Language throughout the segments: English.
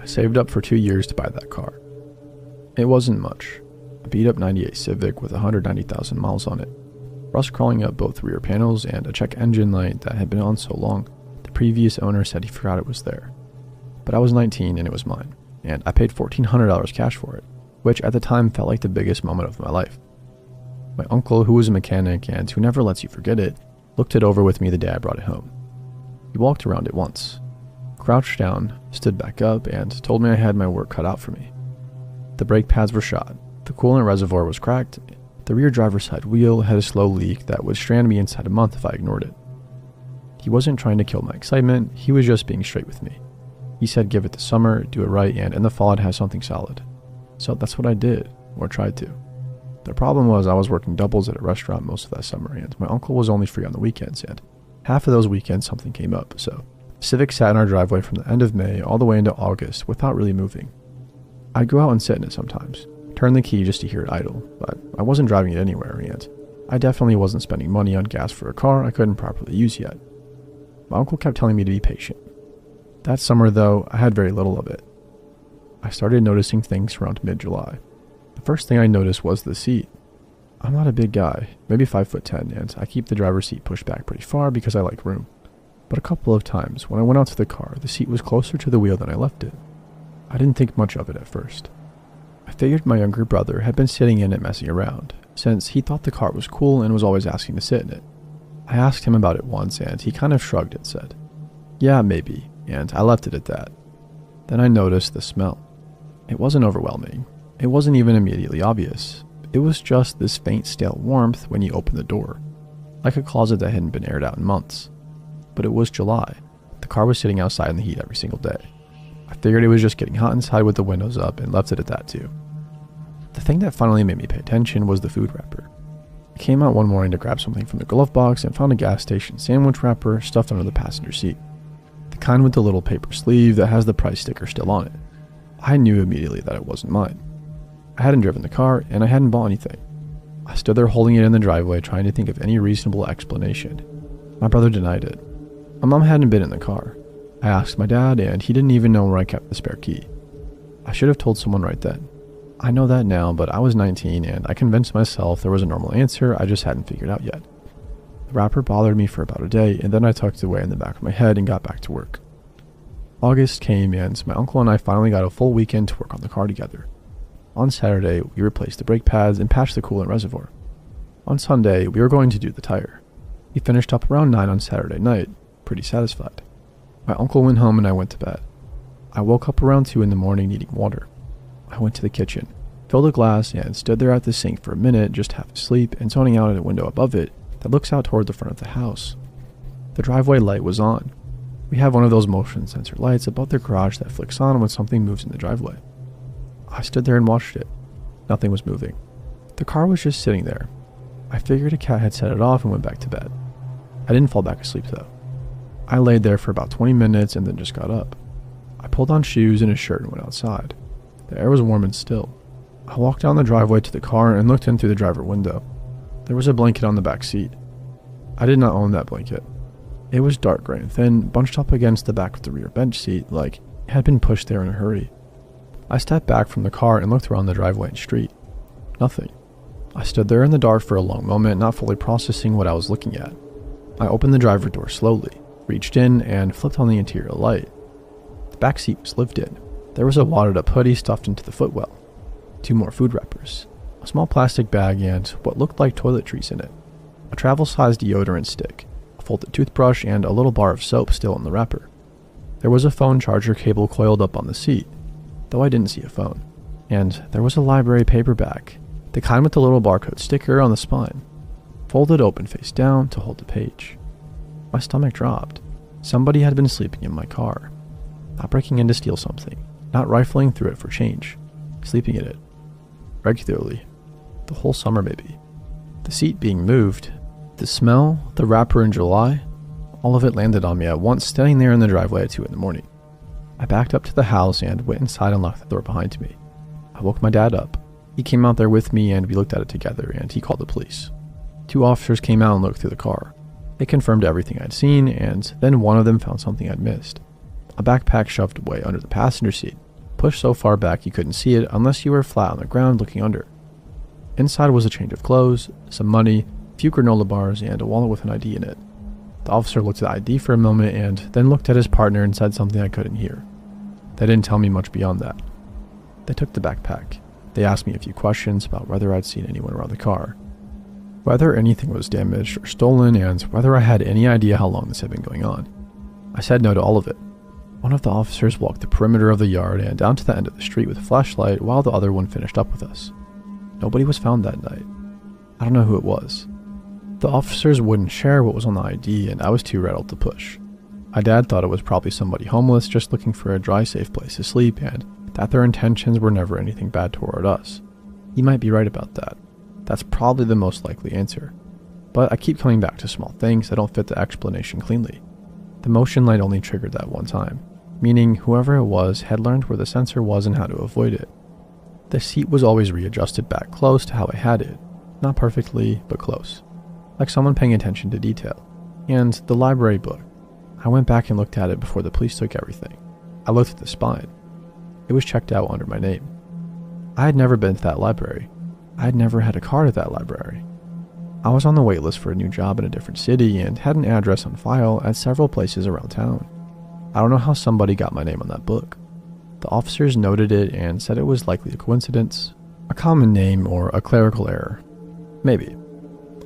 I saved up for 2 years to buy that car. It wasn't much. A beat-up 98 Civic with 190,000 miles on it, rust crawling up both rear panels, and a check engine light that had been on so long the previous owner said he forgot it was there. But I was 19 and it was mine, and I paid $1,400 cash for it, which at the time felt like the biggest moment of my life. My uncle, who was a mechanic and who never lets you forget it, looked it over with me the day I brought it home. He walked around it once, crouched down, stood back up, and told me I had my work cut out for me. The brake pads were shot, the coolant reservoir was cracked, the rear driver's side wheel had a slow leak that would strand me inside a month if I ignored it. He wasn't trying to kill my excitement, he was just being straight with me. He said give it the summer, do it right, and in the fall I'd have something solid. So that's what I did, or tried to. The problem was I was working doubles at a restaurant most of that summer, and my uncle was only free on the weekends, and half of those weekends something came up, so Civic sat in our driveway from the end of May all the way into August without really moving. I'd go out and sit in it sometimes, turn the key just to hear it idle, but I wasn't driving it anywhere, and I definitely wasn't spending money on gas for a car I couldn't properly use yet. My uncle kept telling me to be patient. That summer, though, I had very little of it. I started noticing things around mid-July. The first thing I noticed was the seat. I'm not a big guy, maybe 5'10", and I keep the driver's seat pushed back pretty far because I like room. But a couple of times, when I went out to the car, the seat was closer to the wheel than I left it. I didn't think much of it at first. I figured my younger brother had been sitting in it messing around, since he thought the car was cool and was always asking to sit in it. I asked him about it once, and he kind of shrugged and said, "Yeah, maybe," and I left it at that. Then I noticed the smell. It wasn't overwhelming. It wasn't even immediately obvious. It was just this faint stale warmth when you opened the door, like a closet that hadn't been aired out in months. But it was July. The car was sitting outside in the heat every single day. I figured it was just getting hot inside with the windows up and left it at that too. The thing that finally made me pay attention was the food wrapper. I came out one morning to grab something from the glove box and found a gas station sandwich wrapper stuffed under the passenger seat. The kind with the little paper sleeve that has the price sticker still on it. I knew immediately that it wasn't mine. I hadn't driven the car, and I hadn't bought anything. I stood there holding it in the driveway trying to think of any reasonable explanation. My brother denied it. My mom hadn't been in the car. I asked my dad, and he didn't even know where I kept the spare key. I should have told someone right then. I know that now, but I was 19, and I convinced myself there was a normal answer I just hadn't figured out yet. The wrapper bothered me for about a day, and then I tucked it away in the back of my head and got back to work. August came, and my uncle and I finally got a full weekend to work on the car together. On Saturday, we replaced the brake pads and patched the coolant reservoir. On Sunday, we were going to do the tire. We finished up around 9 on Saturday night, pretty satisfied. My uncle went home and I went to bed. I woke up around 2 in the morning needing water. I went to the kitchen, filled a glass, and stood there at the sink for a minute just half asleep and zoning out at a window above it that looks out toward the front of the house. The driveway light was on. We have one of those motion sensor lights above the garage that flicks on when something moves in the driveway. I stood there and watched it. Nothing was moving. The car was just sitting there. I figured a cat had set it off and went back to bed. I didn't fall back asleep though. I laid there for about 20 minutes and then just got up. I pulled on shoes and a shirt and went outside. The air was warm and still. I walked down the driveway to the car and looked in through the driver window. There was a blanket on the back seat. I did not own that blanket. It was dark gray and thin, bunched up against the back of the rear bench seat like it had been pushed there in a hurry. I stepped back from the car and looked around the driveway and street. Nothing. I stood there in the dark for a long moment, not fully processing what I was looking at. I opened the driver door slowly, reached in, and flipped on the interior light. The back seat was lived in. There was a wadded up hoodie stuffed into the footwell, 2 more food wrappers, a small plastic bag, and what looked like toiletries in it, a travel-sized deodorant stick, a folded toothbrush, and a little bar of soap still in the wrapper. There was a phone charger cable coiled up on the seat, though I didn't see a phone, and there was a library paperback, the kind with the little barcode sticker on the spine, folded open face down to hold the page. My stomach dropped. Somebody had been sleeping in my car, not breaking in to steal something, not rifling through it for change, sleeping in it, regularly, the whole summer maybe. The seat being moved, the smell, the wrapper in July, all of it landed on me at once standing there in the driveway at 2 in the morning. I backed up to the house and went inside and locked the door behind me. I woke my dad up. He came out there with me and we looked at it together and he called the police. 2 officers came out and looked through the car. They confirmed everything I'd seen, and then one of them found something I'd missed. A backpack shoved away under the passenger seat, pushed so far back you couldn't see it unless you were flat on the ground looking under. Inside was a change of clothes, some money, a few granola bars, and a wallet with an ID in it. The officer looked at the ID for a moment and then looked at his partner and said something I couldn't hear. They didn't tell me much beyond that. They took the backpack. They asked me a few questions about whether I'd seen anyone around the car, whether anything was damaged or stolen, and whether I had any idea how long this had been going on. I said no to all of it. One of the officers walked the perimeter of the yard and down to the end of the street with a flashlight while the other one finished up with us. Nobody was found that night. I don't know who it was. The officers wouldn't share what was on the ID, and I was too rattled to push. My dad thought it was probably somebody homeless just looking for a dry, safe place to sleep, and that their intentions were never anything bad toward us. He might be right about that. That's probably the most likely answer. But I keep coming back to small things that don't fit the explanation cleanly. The motion light only triggered that one time, meaning whoever it was had learned where the sensor was and how to avoid it. The seat was always readjusted back close to how I had it. Not perfectly, but close. Like someone paying attention to detail. And the library book. I went back and looked at it before the police took everything. I looked at the spine. It was checked out under my name. I had never been to that library. I had never had a card at that library. I was on the wait list for a new job in a different city and had an address on file at several places around town. I don't know how somebody got my name on that book. The officers noted it and said it was likely a coincidence, a common name, or a clerical error. Maybe.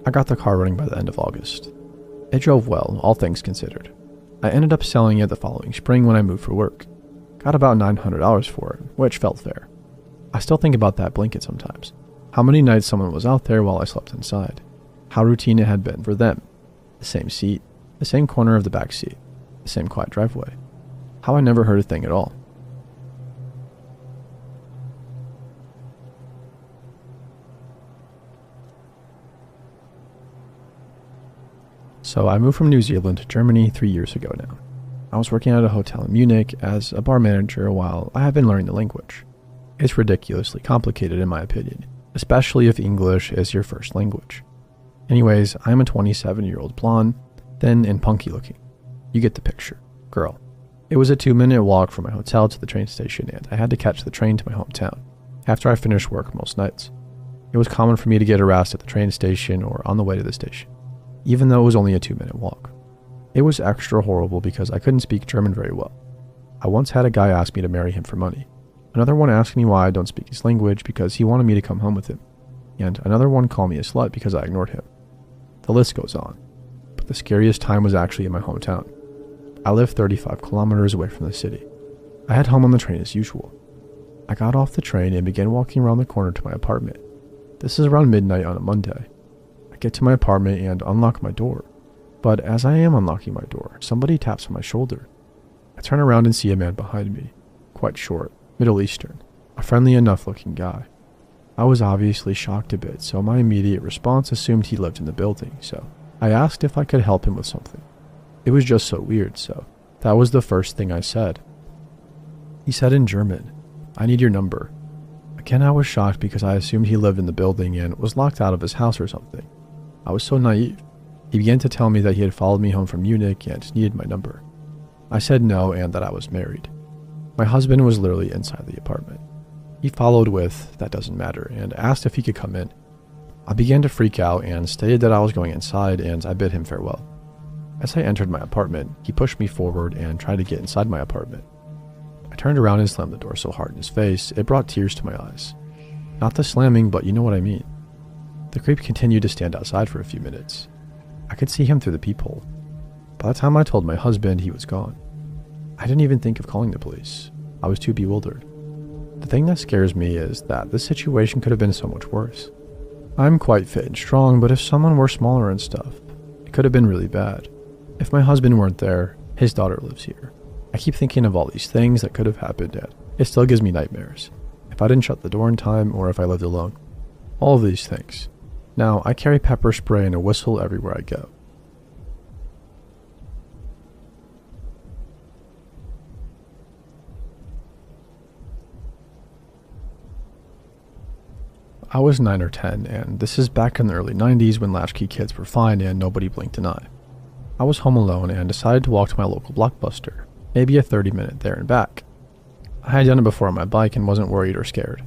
I got the car running by the end of August. It drove well, all things considered. I ended up selling it the following spring when I moved for work. Got about $900 for it, which felt fair. I still think about that blanket sometimes. How many nights someone was out there while I slept inside. How routine it had been for them. The same seat, the same corner of the back seat, the same quiet driveway. How I never heard a thing at all. So I moved from New Zealand to Germany 3 years ago now. I was working at a hotel in Munich as a bar manager while I have been learning the language. It's ridiculously complicated in my opinion, especially if English is your first language. Anyways, I'm a 27-year-old blonde, thin and punky looking. You get the picture. Girl. It was a 2-minute walk from my hotel to the train station, and I had to catch the train to my hometown after I finished work most nights. It was common for me to get harassed at the train station or on the way to the station, even though it was only a 2-minute walk. It was extra horrible because I couldn't speak German very well. I once had a guy ask me to marry him for money. Another one asked me why I don't speak his language because he wanted me to come home with him. And another one called me a slut because I ignored him. The list goes on. But the scariest time was actually in my hometown. I live 35 kilometers away from the city. I head home on the train as usual. I got off the train and began walking around the corner to my apartment. This is around midnight on a Monday. I get to my apartment and unlock my door. But as I am unlocking my door, somebody taps on my shoulder. I turn around and see a man behind me, quite short, Middle Eastern, a friendly enough looking guy. I was obviously shocked a bit, so my immediate response assumed he lived in the building, so I asked if I could help him with something. It was just so weird, so that was the first thing I said. He said in German, "I need your number." Again, I was shocked because I assumed he lived in the building and was locked out of his house or something. I was so naive. He began to tell me that he had followed me home from Munich and needed my number. I said no and that I was married. My husband was literally inside the apartment. He followed with, "That doesn't matter," and asked if he could come in. I began to freak out and stated that I was going inside, and I bid him farewell. As I entered my apartment, he pushed me forward and tried to get inside my apartment. I turned around and slammed the door so hard in his face, it brought tears to my eyes. Not the slamming, but you know what I mean. The creep continued to stand outside for a few minutes. I could see him through the peephole. By the time I told my husband, he was gone. I didn't even think of calling the police. I was too bewildered. The thing that scares me is that this situation could have been so much worse. I'm quite fit and strong, but if someone were smaller and stuff, it could have been really bad. If my husband weren't there, his daughter lives here. I keep thinking of all these things that could have happened, and it still gives me nightmares. If I didn't shut the door in time, or if I lived alone. All of these things. Now, I carry pepper spray and a whistle everywhere I go. I was 9 or 10, and this is back in the early 90s when latchkey kids were fine and nobody blinked an eye. I was home alone and decided to walk to my local Blockbuster, maybe a 30-minute there and back. I had done it before on my bike and wasn't worried or scared.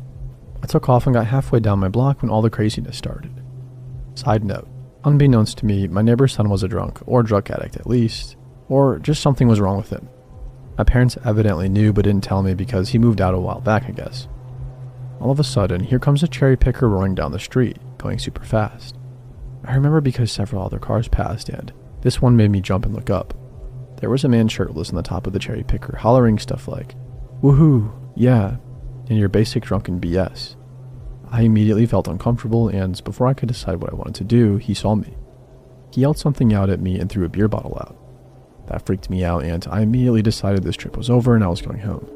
I took off and got halfway down my block when all the craziness started. Side note, unbeknownst to me, my neighbor's son was a drunk, or drug addict at least, or just something was wrong with him. My parents evidently knew but didn't tell me because he moved out a while back, I guess. All of a sudden, here comes a cherry picker roaring down the street, going super fast. I remember because several other cars passed and this one made me jump and look up. There was a man shirtless on the top of the cherry picker hollering stuff like, "Woohoo, yeah," and your basic drunken BS. I immediately felt uncomfortable and before I could decide what I wanted to do, he saw me. He yelled something out at me and threw a beer bottle out. That freaked me out and I immediately decided this trip was over and I was going home.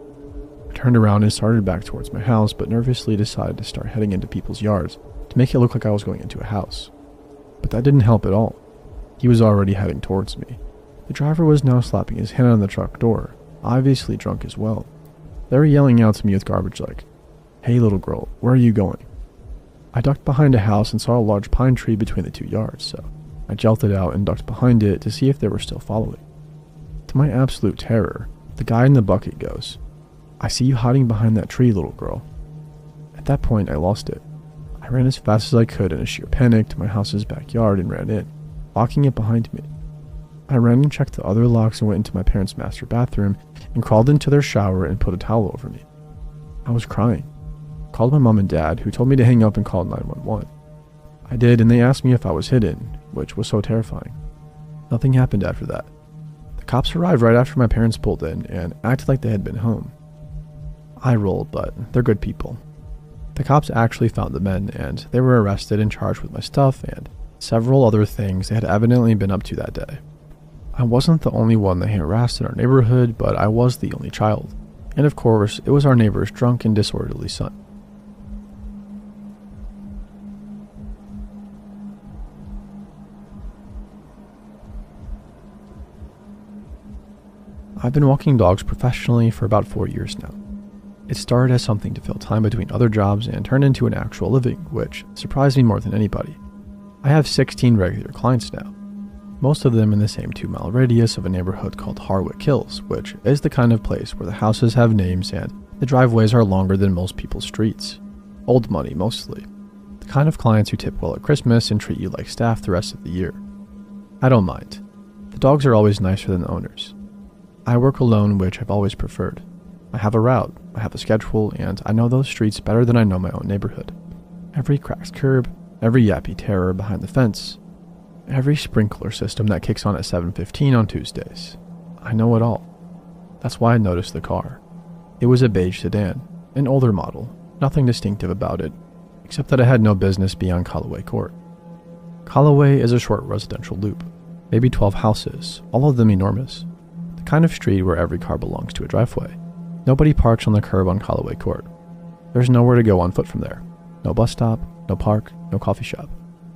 I turned around and started back towards my house but nervously decided to start heading into people's yards to make it look like I was going into a house. But that didn't help at all. He was already heading towards me. The driver was now slapping his hand on the truck door, obviously drunk as well. They were yelling out to me with garbage like, "Hey little girl, where are you going?" I ducked behind a house and saw a large pine tree between the 2 yards, so I jolted out and ducked behind it to see if they were still following. To my absolute terror, the guy in the bucket goes, "I see you hiding behind that tree, little girl." At that point, I lost it. I ran as fast as I could in a sheer panic to my house's backyard and ran in, locking it behind me. I ran and checked the other locks and went into my parents' master bathroom and crawled into their shower and put a towel over me. I was crying. I called my mom and dad, who told me to hang up and call 911. I did, and they asked me if I was hidden, which was so terrifying. Nothing happened after that. The cops arrived right after my parents pulled in and acted like they had been home. I rolled, but they're good people. The cops actually found the men, and they were arrested and charged with my stuff and several other things they had evidently been up to that day. I wasn't the only one they had harassed in our neighborhood, but I was the only child. And of course, it was our neighbor's drunk and disorderly son. I've been walking dogs professionally for about 4 years now. It started as something to fill time between other jobs and turned into an actual living, which surprised me more than anybody. I have 16 regular clients now, most of them in the same 2-mile radius of a neighborhood called Harwick Hills, which is the kind of place where the houses have names and the driveways are longer than most people's streets. Old money mostly. The kind of clients who tip well at Christmas and treat you like staff the rest of the year. I don't mind. The dogs are always nicer than the owners. I work alone, which I've always preferred. I have a route, I have a schedule, and I know those streets better than I know my own neighborhood. Every cracked curb, every yappy terror behind the fence, every sprinkler system that kicks on at 7:15 on Tuesdays. I know it all. That's why I noticed the car. It was a beige sedan, an older model, nothing distinctive about it, except that it had no business beyond Callaway Court. Callaway is a short residential loop, maybe 12 houses, all of them enormous. The kind of street where every car belongs to a driveway. Nobody parks on the curb on Callaway Court. There's nowhere to go on foot from there. No bus stop, no park, no coffee shop.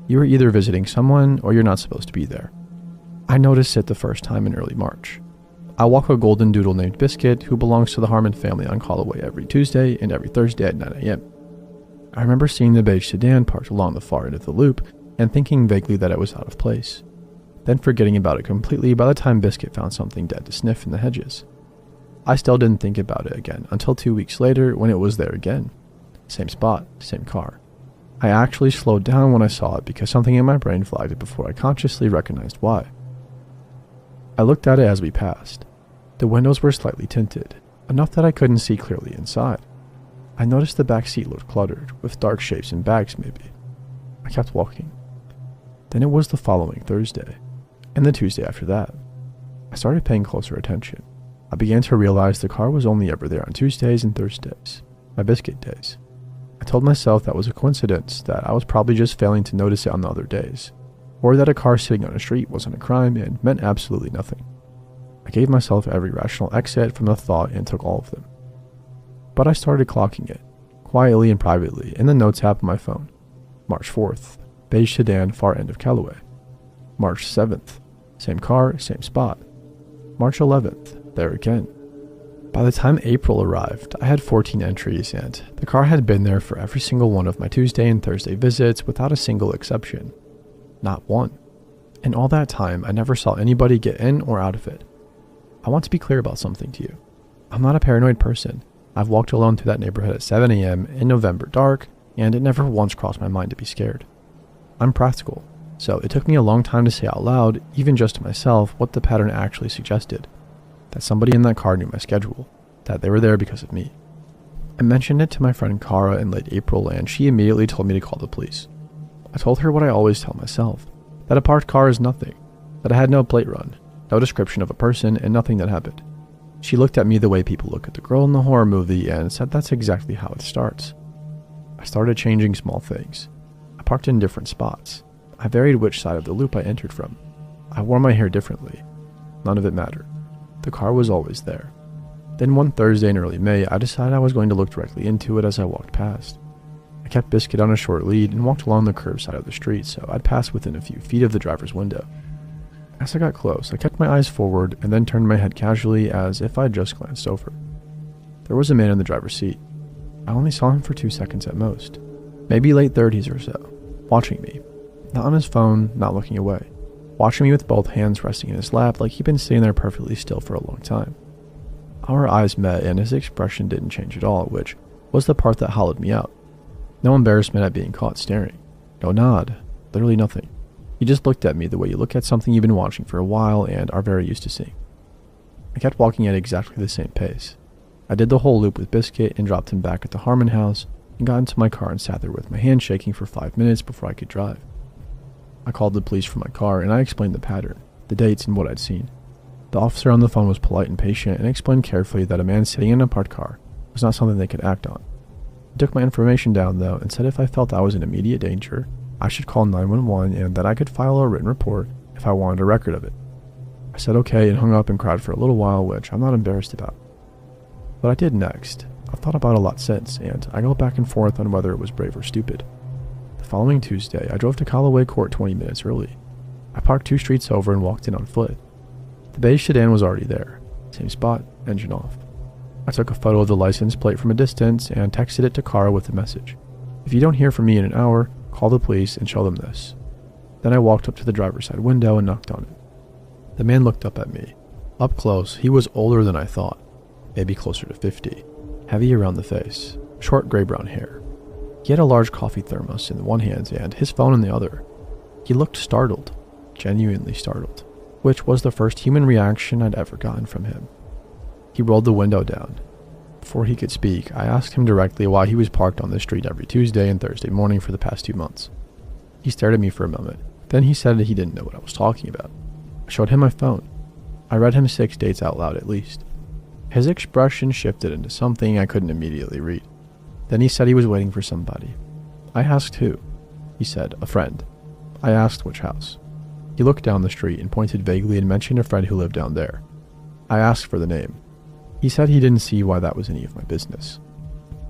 You are either visiting someone or you're not supposed to be there. I noticed it the first time in early March. I walk a golden doodle named Biscuit who belongs to the Harmon family on Callaway every Tuesday and every Thursday at 9 a.m. I remember seeing the beige sedan parked along the far end of the loop and thinking vaguely that it was out of place, then forgetting about it completely by the time Biscuit found something dead to sniff in the hedges. I still didn't think about it again until 2 weeks later when it was there again. Same spot, same car. I actually slowed down when I saw it because something in my brain flagged it before I consciously recognized why. I looked at it as we passed. The windows were slightly tinted, enough that I couldn't see clearly inside. I noticed the back seat looked cluttered, with dark shapes and bags maybe. I kept walking. Then it was the following Thursday, and the Tuesday after that. I started paying closer attention. I began to realize the car was only ever there on Tuesdays and Thursdays, my Biscuit days. I told myself that was a coincidence, that I was probably just failing to notice it on the other days, or that a car sitting on a street wasn't a crime and meant absolutely nothing. I gave myself every rational exit from the thought and took all of them. But I started clocking it, quietly and privately, in the notes app on my phone. March 4th, beige sedan, far end of Callaway. March 7th, same car, same spot. March 11th, there again. By the time April arrived, I had 14 entries and the car had been there for every single one of my Tuesday and Thursday visits without a single exception. Not one. In all that time, I never saw anybody get in or out of it. I want to be clear about something to you. I'm not a paranoid person, I've walked alone through that neighborhood at 7 a.m. in November dark, and it never once crossed my mind to be scared. I'm practical, so it took me a long time to say out loud, even just to myself, what the pattern actually suggested. That somebody in that car knew my schedule, that they were there because of me. I mentioned it to my friend Kara in late April, and she immediately told me to call the police. I told her what I always tell myself, that a parked car is nothing, that I had no plate run, no description of a person, and nothing that happened. She looked at me the way people look at the girl in the horror movie and said that's exactly how it starts. I started changing small things. I parked in different spots. I varied which side of the loop I entered from. I wore my hair differently. None of it mattered. The car was always there. Then one Thursday in early May, I decided I was going to look directly into it as I walked past. I kept Biscuit on a short lead and walked along the curved side of the street so I'd pass within a few feet of the driver's window. As I got close, I kept my eyes forward and then turned my head casually as if I'd just glanced over. There was a man in the driver's seat. I only saw him for 2 seconds at most, maybe late 30s or so, watching me. Not on his phone, not looking away. Watching me with both hands resting in his lap like he'd been sitting there perfectly still for a long time. Our eyes met and his expression didn't change at all, which was the part that hollowed me out. No embarrassment at being caught staring. No nod. Literally nothing. He just looked at me the way you look at something you've been watching for a while and are very used to seeing. I kept walking at exactly the same pace. I did the whole loop with Biscuit and dropped him back at the Harmon house and got into my car and sat there with my hand shaking for 5 minutes before I could drive. I called the police from my car and I explained the pattern, the dates, and what I'd seen. The officer on the phone was polite and patient and explained carefully that a man sitting in a parked car was not something they could act on. He took my information down though and said if I felt I was in immediate danger, I should call 911 and that I could file a written report if I wanted a record of it. I said okay and hung up and cried for a little while, which I'm not embarrassed about. What I did next, I've thought about a lot since, and I go back and forth on whether it was brave or stupid. The following Tuesday, I drove to Callaway Court 20 minutes early. I parked 2 streets over and walked in on foot. The beige sedan was already there. Same spot, engine off. I took a photo of the license plate from a distance and texted it to Kara with a message. If you don't hear from me in an hour, call the police and show them this. Then I walked up to the driver's side window and knocked on it. The man looked up at me. Up close, he was older than I thought. Maybe closer to 50. Heavy around the face. Short gray-brown hair. He had a large coffee thermos in one hand and his phone in the other. He looked startled. Genuinely startled. Which was the first human reaction I'd ever gotten from him. He rolled the window down. Before he could speak, I asked him directly why he was parked on the street every Tuesday and Thursday morning for the past 2 months. He stared at me for a moment. Then he said that he didn't know what I was talking about. I showed him my phone. I read him 6 dates out loud at least. His expression shifted into something I couldn't immediately read. Then he said he was waiting for somebody. I asked who. He said, a friend. I asked which house. He looked down the street and pointed vaguely and mentioned a friend who lived down there. I asked for the name. He said he didn't see why that was any of my business.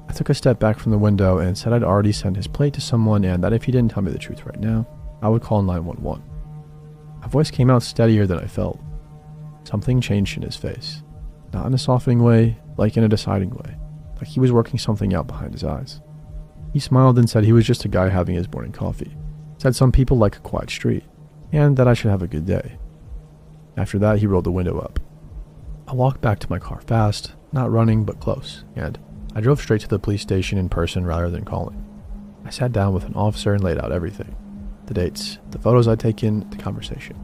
I took a step back from the window and said I'd already sent his plate to someone and that if he didn't tell me the truth right now, I would call 911. My voice came out steadier than I felt. Something changed in his face. Not in a softening way, like in a deciding way, like he was working something out behind his eyes. He smiled and said he was just a guy having his morning coffee. Said some people like a quiet street, and that I should have a good day. After that, he rolled the window up. I walked back to my car fast, not running but close, and I drove straight to the police station in person rather than calling. I sat down with an officer and laid out everything. The dates, the photos I'd taken, the conversation.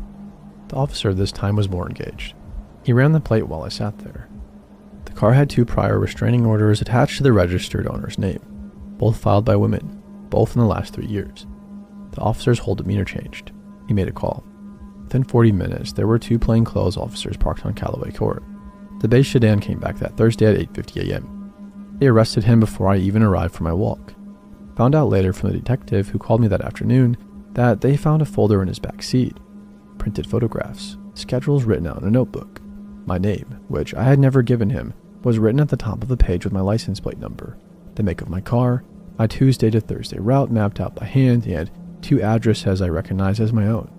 The officer this time was more engaged. He ran the plate while I sat there. The car had 2 prior restraining orders attached to the registered owner's name, both filed by women, both in the last 3 years. The officer's whole demeanor changed. He made a call. Within 40 minutes, there were 2 plainclothes officers parked on Callaway Court. The beige sedan came back that Thursday at 8:50 a.m. They arrested him before I even arrived for my walk. Found out later from the detective who called me that afternoon that they found a folder in his back seat. Printed photographs, schedules written out in a notebook. My name, which I had never given him, was written at the top of the page with my license plate number, the make of my car, my Tuesday to Thursday route mapped out by hand, and 2 addresses I recognized as my own.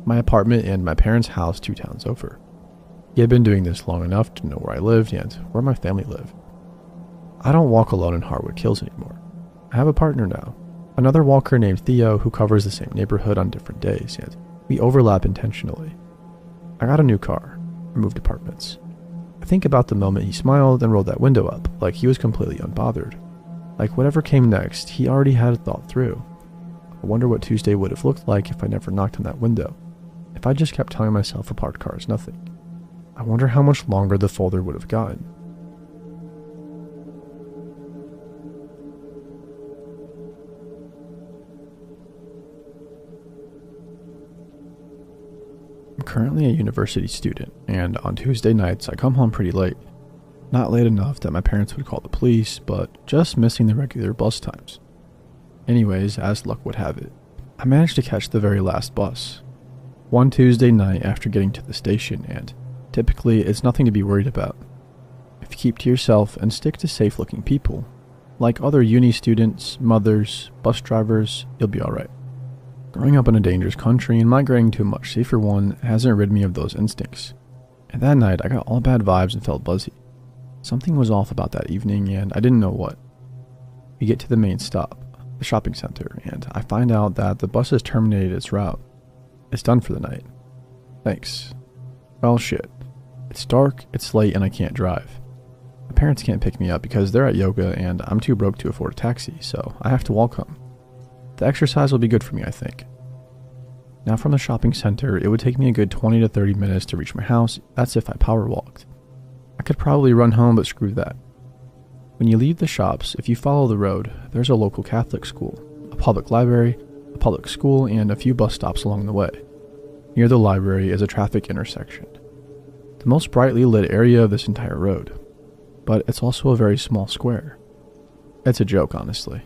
My apartment and my parents' house 2 towns over. He had been doing this long enough to know where I lived and where my family lived. I don't walk alone in Harwood Hills anymore. I have a partner now, another walker named Theo who covers the same neighborhood on different days, and we overlap intentionally. I got a new car. I moved apartments. I think about the moment he smiled and rolled that window up, like he was completely unbothered. Like whatever came next, he already had it thought through. I wonder what Tuesday would have looked like if I never knocked on that window. If I just kept telling myself a parked car is nothing. I wonder how much longer the folder would have gotten. I'm currently a university student, and on Tuesday nights I come home pretty late. Not late enough that my parents would call the police, but just missing the regular bus times. Anyways, as luck would have it, I managed to catch the very last bus. One Tuesday night after getting to the station, and typically it's nothing to be worried about. If you keep to yourself and stick to safe-looking people, like other uni students, mothers, bus drivers, you'll be alright. Growing up in a dangerous country and migrating to a much safer one hasn't rid me of those instincts. And that night I got all bad vibes and felt buzzy. Something was off about that evening and I didn't know what. We get to the main stop, the shopping center, and I find out that the bus has terminated its route. It's done for the night. Thanks. Well, shit. It's dark, it's late, and I can't drive. My parents can't pick me up because they're at yoga and I'm too broke to afford a taxi, so I have to walk home. The exercise will be good for me, I think. Now from the shopping center, it would take me a good 20 to 30 minutes to reach my house. That's if I power walked. I could probably run home, but screw that. When you leave the shops, if you follow the road, there's a local Catholic school, a public library, a public school, and a few bus stops along the way. Near the library is a traffic intersection. The most brightly lit area of this entire road. But it's also a very small square. It's a joke, honestly.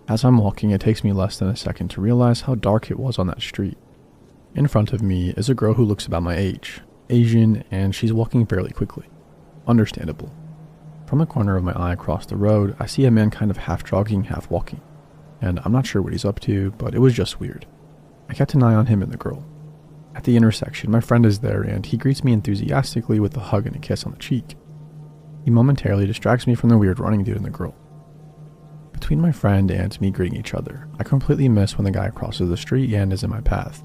As I'm walking, it takes me less than a second to realize how dark it was on that street. In front of me is a girl who looks about my age, Asian, and she's walking fairly quickly. Understandable. From the corner of my eye across the road, I see a man kind of half jogging, half walking. And I'm not sure what he's up to, but it was just weird. I kept an eye on him and the girl. At the intersection, my friend is there, and he greets me enthusiastically with a hug and a kiss on the cheek. He momentarily distracts me from the weird running dude and the girl. Between my friend and me greeting each other, I completely miss when the guy crosses the street and is in my path.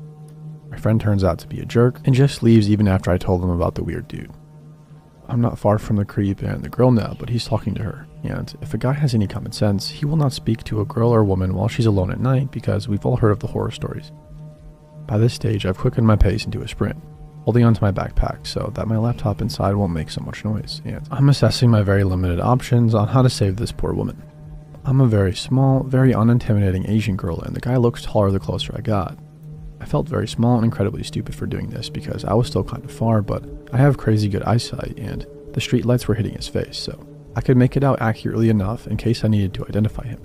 My friend turns out to be a jerk and just leaves even after I told him about the weird dude. I'm not far from the creep and the girl now, but he's talking to her, and if a guy has any common sense, he will not speak to a girl or woman while she's alone at night because we've all heard of the horror stories. By this stage, I've quickened my pace into a sprint, holding onto my backpack so that my laptop inside won't make so much noise, and I'm assessing my very limited options on how to save this poor woman. I'm a very small, very unintimidating Asian girl, and the guy looks taller the closer I got. I felt very small and incredibly stupid for doing this because I was still kind of far, but I have crazy good eyesight, and the street lights were hitting his face, so I could make it out accurately enough in case I needed to identify him.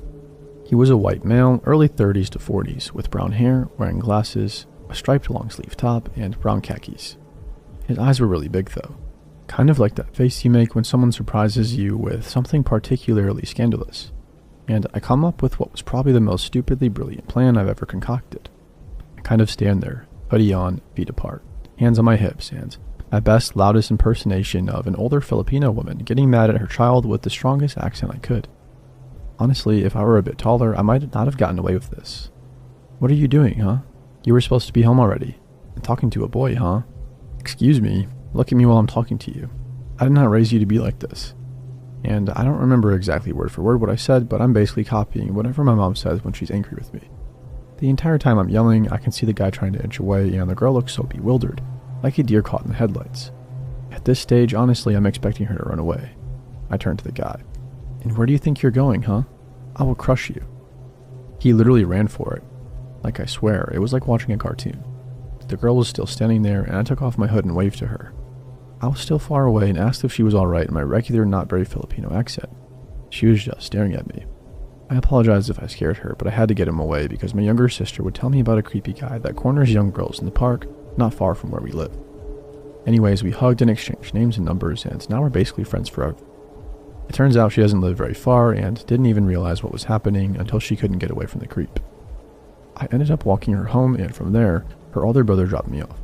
He was a white male, early 30s to 40s, with brown hair, wearing glasses, a striped long-sleeve top, and brown khakis. His eyes were really big though, kind of like that face you make when someone surprises you with something particularly scandalous. And I come up with what was probably the most stupidly brilliant plan I've ever concocted. I kind of stand there, hoodie on, feet apart, hands on my hips, and my best, loudest impersonation of an older Filipino woman getting mad at her child with the strongest accent I could. Honestly, if I were a bit taller, I might not have gotten away with this. What are you doing, huh? You were supposed to be home already. And talking to a boy, huh? Excuse me, look at me while I'm talking to you. I did not raise you to be like this. And I don't remember exactly word for word what I said, but I'm basically copying whatever my mom says when she's angry with me. The entire time I'm yelling, I can see the guy trying to inch away, and the girl looks so bewildered, like a deer caught in the headlights. At this stage, honestly, I'm expecting her to run away. I turn to the guy. And where do you think you're going, huh? I will crush you. He literally ran for it. Like I swear, it was like watching a cartoon. The girl was still standing there, and I took off my hood and waved to her. I was still far away and asked if she was alright in my regular, not very Filipino accent. She was just staring at me. I apologized if I scared her, but I had to get him away because my younger sister would tell me about a creepy guy that corners young girls in the park, not far from where we live. Anyways, we hugged and exchanged names and numbers, and now we're basically friends forever. It turns out she doesn't live very far and didn't even realize what was happening until she couldn't get away from the creep. I ended up walking her home, and from there, her older brother dropped me off.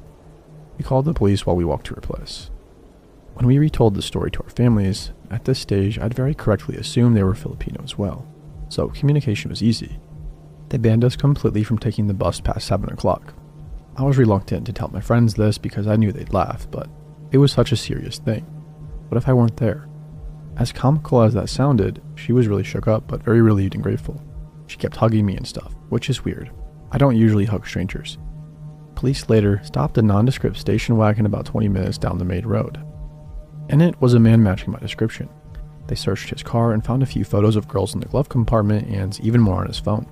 We called the police while we walked to her place. When we retold the story to our families, at this stage I'd very correctly assumed they were Filipino as well, so communication was easy. They banned us completely from taking the bus past 7 o'clock. I was reluctant to tell my friends this because I knew they'd laugh, but it was such a serious thing. What if I weren't there? As comical as that sounded, she was really shook up, but very relieved and grateful. She kept hugging me and stuff, which is weird. I don't usually hug strangers. Police later stopped a nondescript station wagon about 20 minutes down the main road. In it was a man matching my description. They searched his car and found a few photos of girls in the glove compartment and even more on his phone.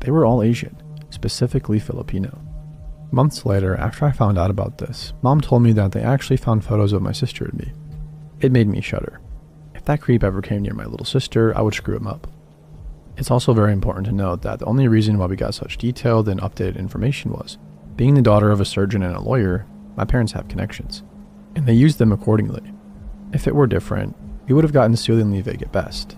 They were all Asian, specifically Filipino. Months later, after I found out about this, Mom told me that they actually found photos of my sister and me. It made me shudder. If that creep ever came near my little sister, I would screw him up. It's also very important to note that the only reason why we got such detailed and updated information was, being the daughter of a surgeon and a lawyer, my parents have connections, and they used them accordingly. If it were different, we would have gotten soothingly vague at best,